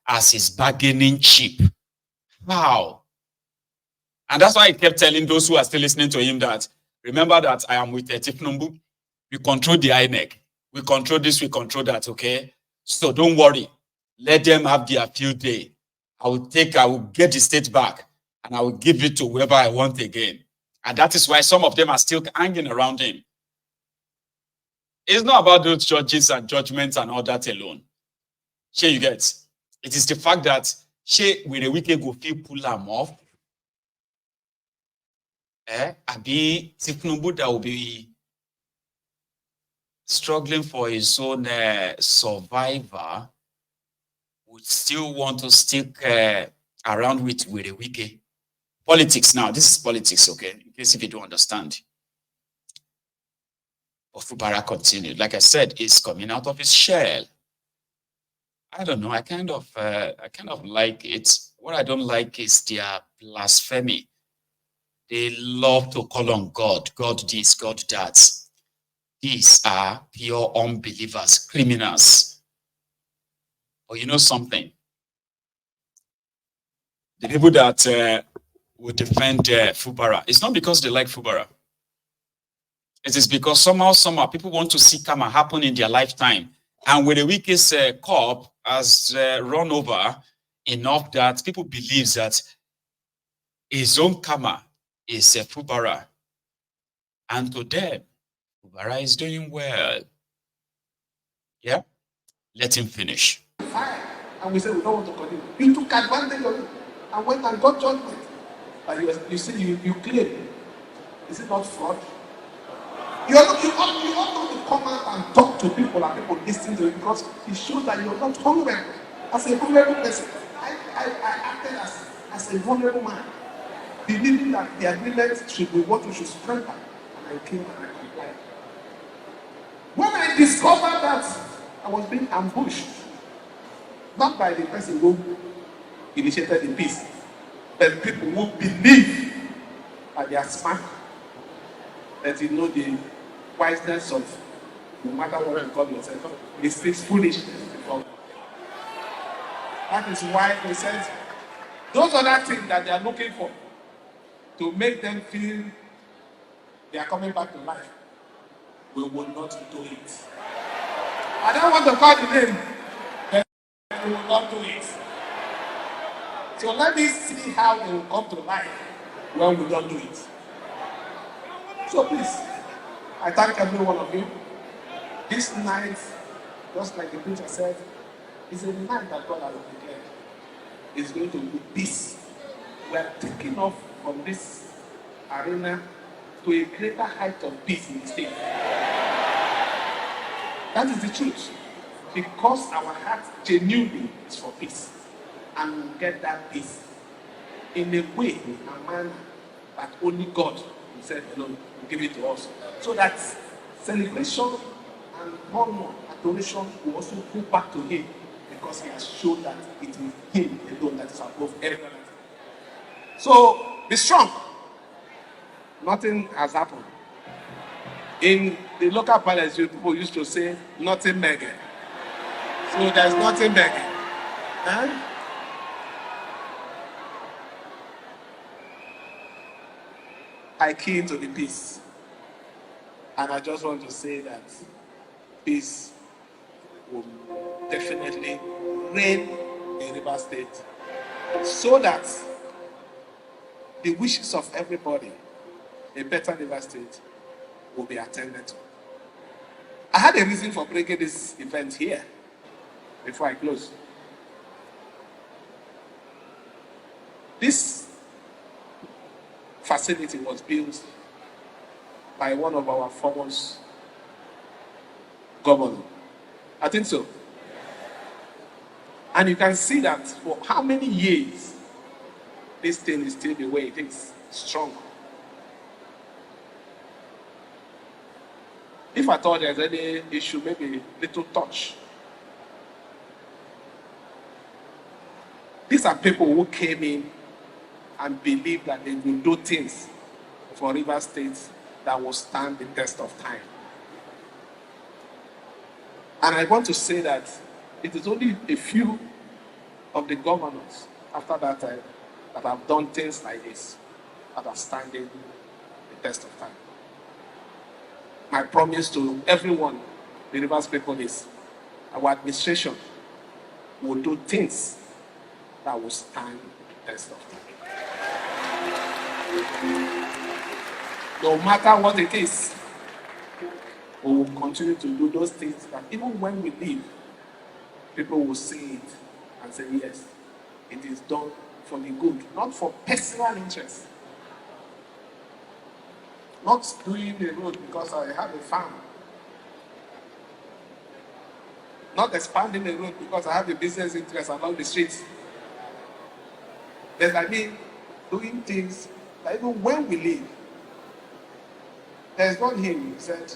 as his bargaining chip. How? And that's why he kept telling those who are still listening to him that, remember that I am with Tifnumbu. We control the INEC. We control this, we control that, okay? So don't worry. Let them have their field day. I will get the state back and I will give it to whoever I want again. And that is why some of them are still hanging around him. It's not about those judges and judgments and all that alone. Shey you get? It is the fact that shey with a Wike go fit pull am off. Abi Tinubu that will be struggling for his own survivor would still want to stick around with a Wike. Politics now. This is politics, okay? In case if you don't understand. But Fubara continued. Like I said, he's coming out of his shell. I don't know. I kind of like it. What I don't like is their blasphemy. They love to call on God, God this, God that. These are pure unbelievers, criminals. But you know something? The people that would defend Fubara, it's not because they like Fubara. It is because somehow people want to see karma happen in their lifetime. And when the Wike's cop has run over enough that people believe that his own karma is Fubara. And to them, Fubara is doing well. Yeah? Let him finish. And we said we don't want to continue. You took advantage of it and went and got judgment. But you see, you claim. Is it not fraud? You ought not to come out and talk to people and people listen to you because it shows that you're not vulnerable. As a vulnerable person, I acted as a vulnerable man, believing that the agreement should be what we should strengthen. And I came and I complied. When I discovered that I was being ambushed, not by the person who initiated the peace, but people who believe that they are smart, that you know the wiseness of no matter what you call yourself, it's foolishness. That is why he says those other things that they are looking for to make them feel they are coming back to life, we will not do it. I don't want to call the name, but we will not do it. So let me see how they will come to life when we don't do it. So please, I thank every one of you. This night, just like the preacher said, is a night that God has declared. It's going to be peace. We are taking off from this arena to a greater height of peace in the state. That is the truth. Because our heart genuinely is for peace. And we'll get that peace in a way, in a manner that only God said, will give it to us. So that celebration and honor, adoration will also go back to Him because He has shown that it is Him alone that is above everyone else. So be strong. Nothing has happened. In the local palace, people used to say, nothing begging. So there's nothing begging. Huh? I key into the peace. And I just want to say that peace will definitely reign in River State so that the wishes of everybody, a better River State, will be attended to. I had a reason for bringing this event here before I close. This facility was built by one of our former governors. I think so. And you can see that for how many years this thing is still the way it is, strong. If I thought there's any issue, maybe little touch. These are people who came in and believed that they will do things for River State that will stand the test of time. And I want to say that it is only a few of the governors after that time that have done things like this, that are standing the test of time. My promise to everyone, the Rivers people, is our administration will do things that will stand the test of time. No matter what it is, we will continue to do those things that even when we leave, people will see it and say, yes, it is done for the good, not for personal interest. Not doing the road because I have a farm. Not expanding the road because I have a business interest along the streets. But I mean, doing things that even when we leave, there's one hymn who said,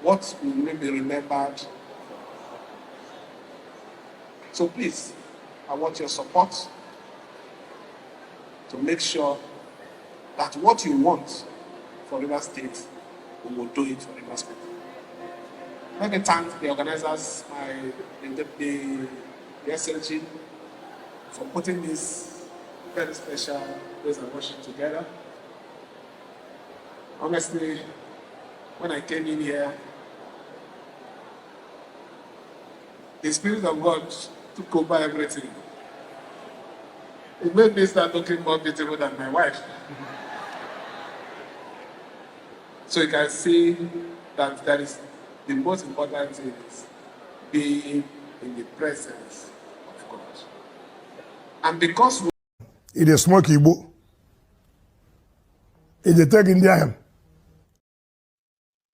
what will be remembered. So please, I want your support to make sure that what you want for Rivers State, we will do it for Rivers State. Let me thank the organizers, the SLG, for putting this very special praise and worship together. Honestly, when I came in here, the Spirit of God took over everything. It made me start looking more beautiful than my wife. So you can see that that is the most important thing, is being in the presence of God. And because it is smoky Igbo, it is taking the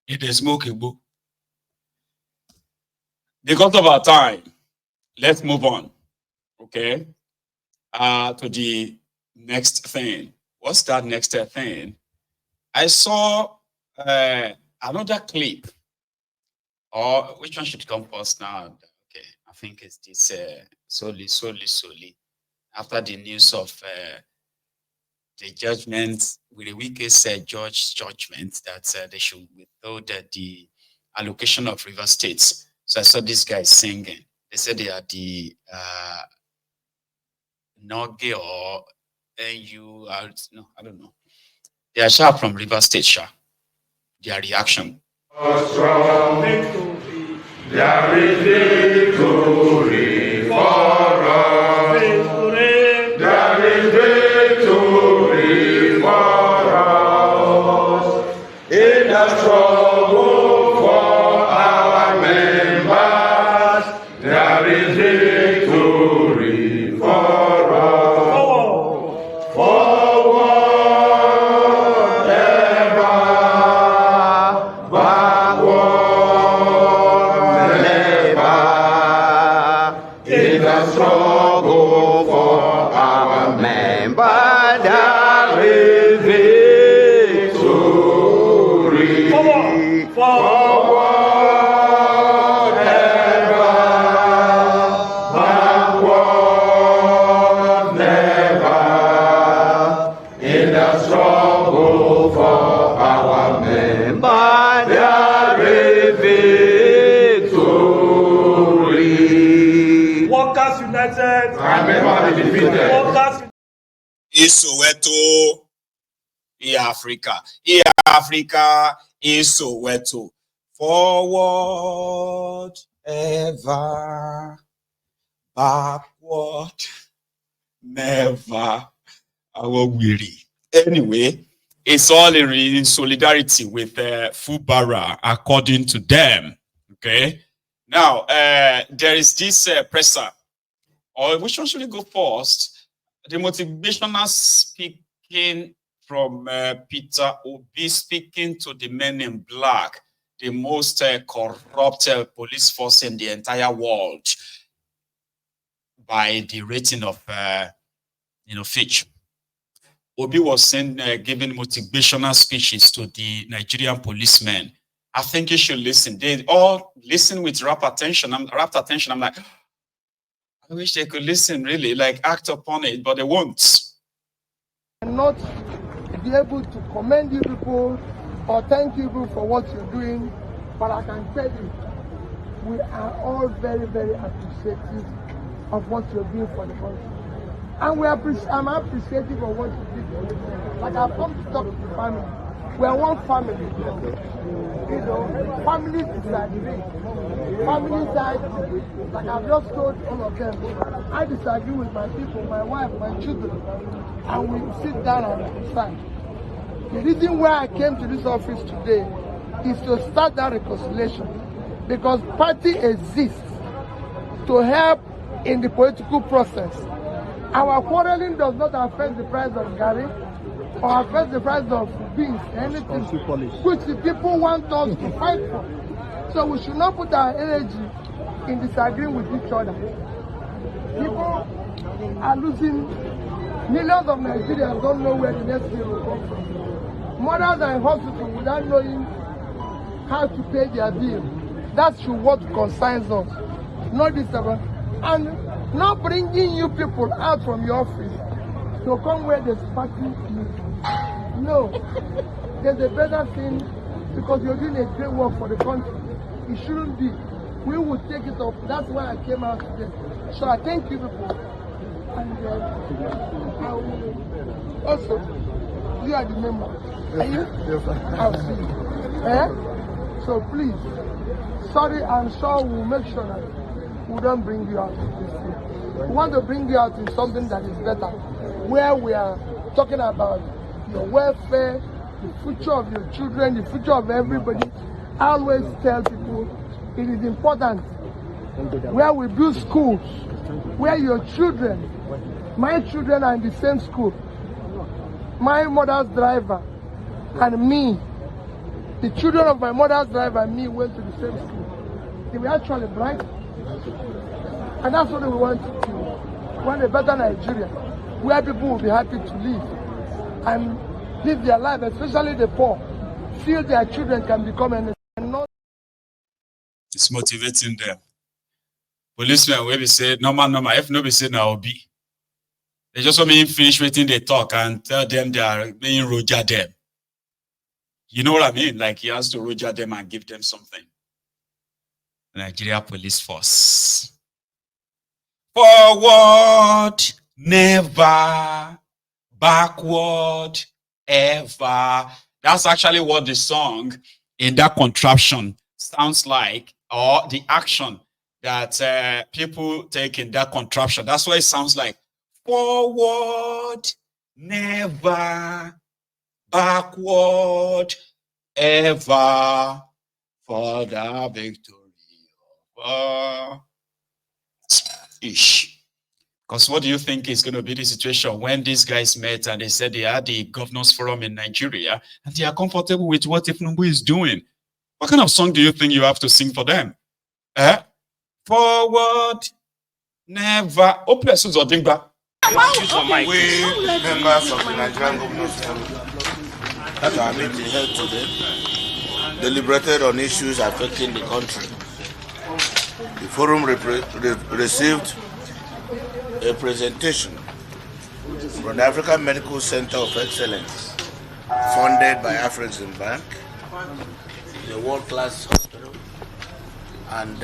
It is smoky book. Because of our time, let's move on. Okay. To the next thing. What's that next thing? I saw another clip. Or which one should come first now? Okay, I think it's this solely. After the news of the judgment, with the Wike judgment that they should withhold the allocation of River States. So I saw this guy singing. They said they are the Noge or NU, no, I don't know. They are sharp from River State, sharp. Their reaction. There is victory for us. There is victory for us. In the struggle for our members, there is victory for us. Forward ever, backward never. In the struggle for our members, there is victory. Forward ever, backward never. In the struggle for our members, there is victory. Workers United. Our members is defeated. Workers Soweto, Africa, Soweto. Forward ever, backward never. Our weary. Anyway, it's all in solidarity with Fubara, according to them. Okay. Now, there is this presser. Or which one should we go first? The motivational speaking from Peter Obi, speaking to the men in black, the most corrupt police force in the entire world, by the rating of Fitch. Obi was giving motivational speeches to the Nigerian policemen. I think you should listen. They all listen with rapt attention. I'm like, I wish they could listen, really, like act upon it, but they won't. Not be able to commend you people or thank you people for what you're doing, but I can tell you, we are all very, very appreciative of what you're doing for the country. And I'm appreciative of what you did. Like I've come to talk to the family. We are one family. You know, families disagree. Family side, like I've just told all of them, I disagree with my people, my wife, my children, and we sit down and decide. The reason why I came to this office today is to start that reconciliation, because party exists to help in the political process. Our quarreling does not affect the price of Gary or affect the price of beans, anything which the people want us to fight for. So we should not put our energy in disagreeing with each other. People are losing, millions of Nigerians don't know where the next meal will come from. Mothers are in hospital without knowing how to pay their bill. That's what concerns us. Not this about, and not bringing you people out from your office to come where there's party. No, there's a better thing, because you're doing a great work for the country. It shouldn't be. We will take it up. That's why I came out today. So I thank you people. And I will also, you are the member. Are you? Yes, sir. I'll see you. So please, sorry, I'm sure we'll make sure that we don't bring you out of this thing. We want to bring you out in something that is better, where we are talking about your welfare, the future of your children, the future of everybody. I always tell people it is important where we build schools, where your children, my children are in the same school. My mother's driver and me, the children of my mother's driver and me went to the same school. They were actually bright. And that's what we want to do. We want a better Nigeria, where people will be happy to live and live their life, especially the poor, feel their children can become anything. It's motivating them. Policemen will be say, normal. If nobody say now be. They just want me to finish waiting they talk and tell them they are being Roger them. You know what I mean? Like he has to Roger them and give them something. Nigeria Police Force. Forward, never. Backward, ever. That's actually what the song in that contraption sounds like, or the action that people take in that contraption. That's what it sounds like. Forward, never. Backward, ever. For the victory. Ish. Because what do you think is going to be the situation when these guys met and they said they had the governors forum in Nigeria and they are comfortable with what Ifnumbu is doing? What kind of song do you think you have to sing for them? Forward, never. Oh, please, Zodingba. We, members of the Nigerian Governors Forum, at our meeting held today, deliberated on issues affecting the country. The forum received a presentation from the African Medical Center of Excellence, funded by Afrexim Bank, a world-class hospital, and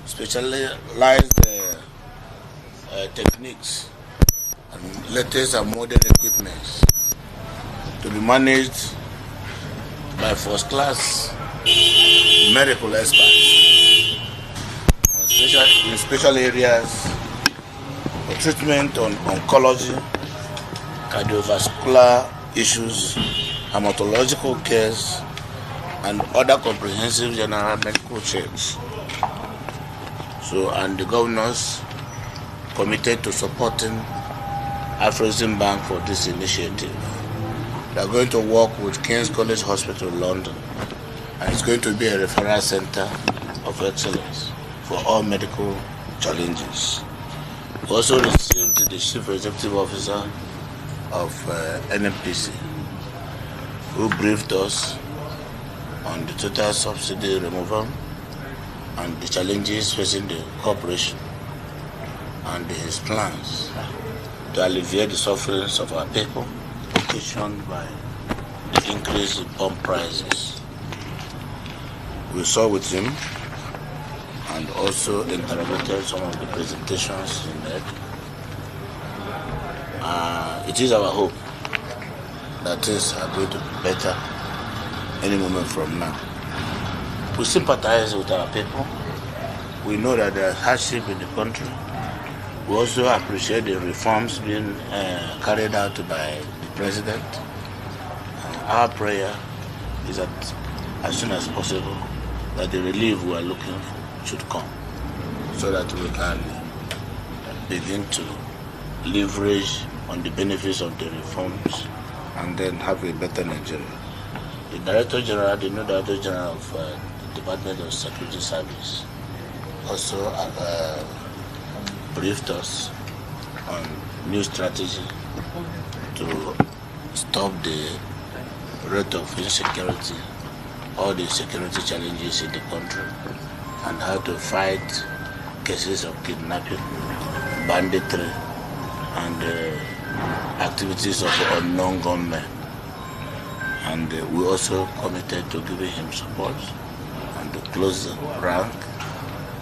specialized techniques and latest and modern equipments to be managed by first-class medical experts in special areas for treatment on oncology, cardiovascular issues, hematological cares, and other comprehensive general medical checks. So, and the governors committed to supporting Afrexim Bank for this initiative. They are going to work with King's College Hospital, London, and it's going to be a referral center of excellence for all medical challenges. We also received the Chief Executive Officer of NMPC, who briefed us on the total subsidy removal and the challenges facing the corporation and his plans to alleviate the sufferings of our people occasioned by the increase in pump prices. We saw with him and also interrogated some of the presentations he made. It is our hope that things are going to be better any moment from now. We sympathize with our people. We know that there is hardship in the country. We also appreciate the reforms being carried out by the president. Our prayer is that as soon as possible, that the relief we are looking for should come, so that we can begin to leverage on the benefits of the reforms and then have a better Nigeria. The Director General, the new Director General of the Department of Security Service, also briefed us on new strategy to stop the rate of insecurity, all the security challenges in the country, and how to fight cases of kidnapping, banditry, and activities of unknown gunmen. And we also committed to giving him support and to close the rank,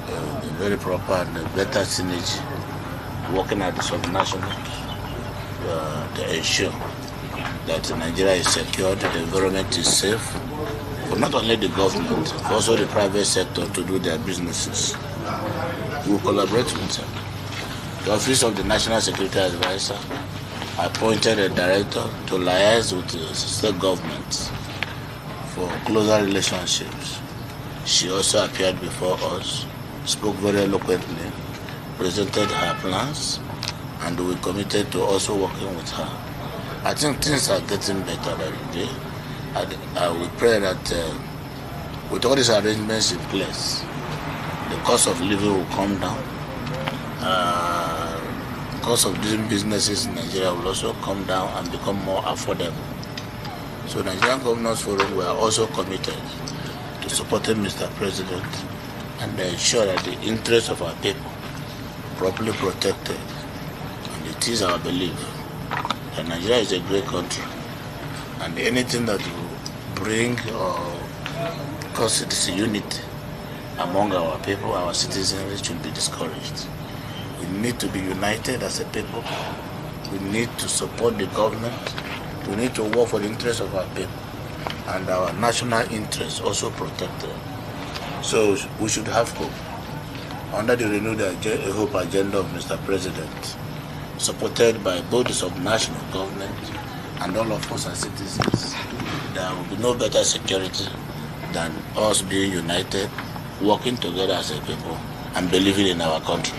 a very proper and better synergy, working at the subnationals to ensure that Nigeria is secure, the environment is safe, for not only the government, but also the private sector to do their businesses. We will collaborate with them. The Office of the National Security Advisor appointed a director to liaise with the state governments for closer relationships. She also appeared before us, spoke very eloquently, presented her plans, and we committed to also working with her. I think things are getting better every day. We pray that with all these arrangements in place, the cost of living will come down. The cost of doing businesses in Nigeria will also come down and become more affordable. So Nigerian Governors Forum, we are also committed to supporting Mr. President and ensure that the interests of our people are properly protected. And it is our belief that Nigeria is a great country, and anything that will bring or cause disunity among our people, our citizens, should be discouraged. We need to be united as a people. We need to support the government. We need to work for the interests of our people and our national interests also protected. So we should have hope under the renewed hope agenda of Mr. President, supported by both the subnational government and all of us as citizens. There will be no better security than us being united, working together as a people, and believing in our country.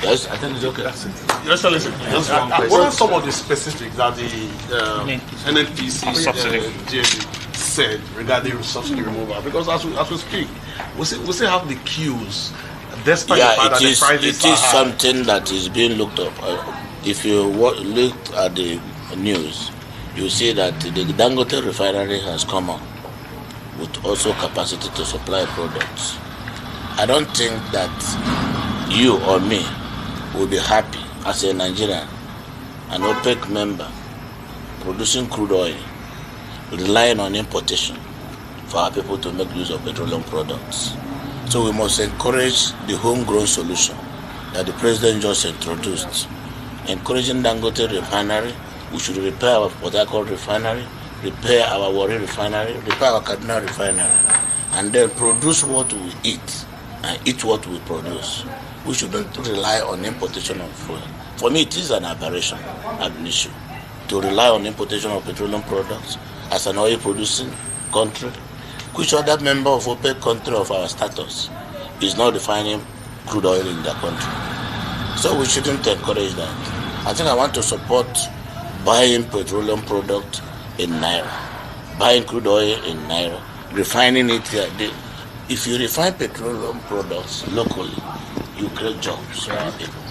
Yes, I think it's okay. That's it. Just listen. What are some of the specifics that the NNPC GMB said regarding subsidy removal? Because as we speak, we still have the queues, despite the fact that the prices it is something that is being looked up. If you look at the news, you see that the Dangote refinery has come up with also capacity to supply products. I don't think that you or me will be happy as a Nigerian, an OPEC member, producing crude oil, relying on importation for our people to make use of petroleum products. So we must encourage the homegrown solution that the president just introduced. Encouraging Dangote refinery, we should repair our Port Harcourt refinery, repair our Warri refinery, repair our Kaduna refinery, and then produce what we eat and eat what we produce. We shouldn't rely on importation of fuel. For me, it is an aberration, an issue, to rely on importation of petroleum products as an oil-producing country. Which other member of OPEC country of our status is not refining crude oil in their country? So we shouldn't encourage that. I think I want to support buying petroleum product in Naira, buying crude oil in Naira, refining it here. If you refine petroleum products locally, you create jobs for our people.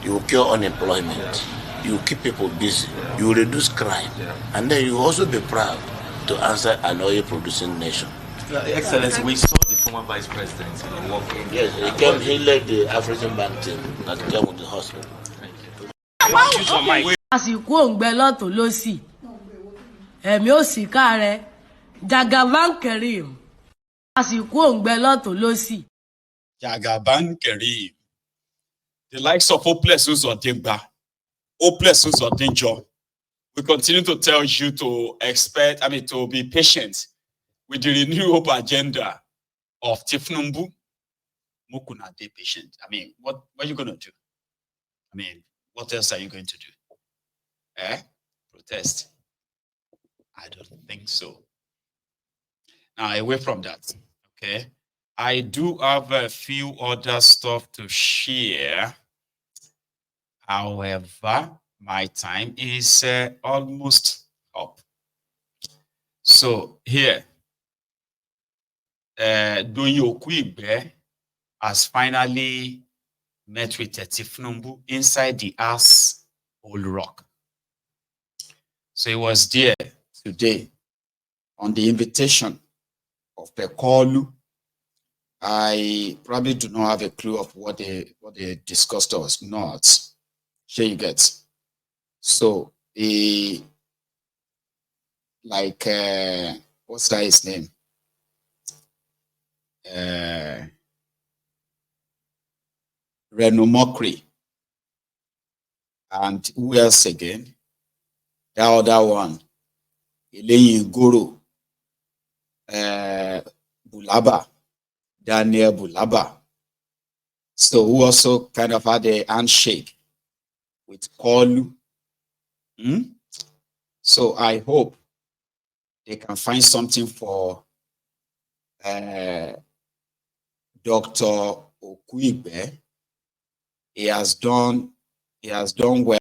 You will cure unemployment. You will keep people busy. You will reduce crime. And then you will also be proud to answer an oil-producing nation. Excellency, we saw the former vice president working. Yes, he led the African bank team that came with the hospital. àsìkò òǹgbẹ lọ́tọ̀ lọ́sì ẹ̀mí òsì ká rẹ̀ Jagaban Karim. àsìkò òǹgbẹ lọ́tún lọ́sì. Jagaban Kareem. The likes of Hopeless Uzodimba, Hopeless Uzodinjo. We continue to tell you to expect, to be patient with the Renew Hope agenda of Tifnumbu. Mukuna, be patient. What are you going to do? What else are you going to do? Protest? I don't think so. Now, away from that, okay, I do have a few other stuff to share. However, my time is almost up. So here, Doyin Okuigbe has finally met with Tifnumbu inside the Ass Old Rock. So he was there today on the invitation of Pekolu. I probably do not have a clue of what they discussed or not. Sure you get. So what's that his name? Reno Mokri. And who else again? The other one. Elaine Guru. Bulaba. Daniel Bulaba. So who also kind of had a handshake with Kolu. So I hope they can find something for Dr. Okuigbe. He has done well.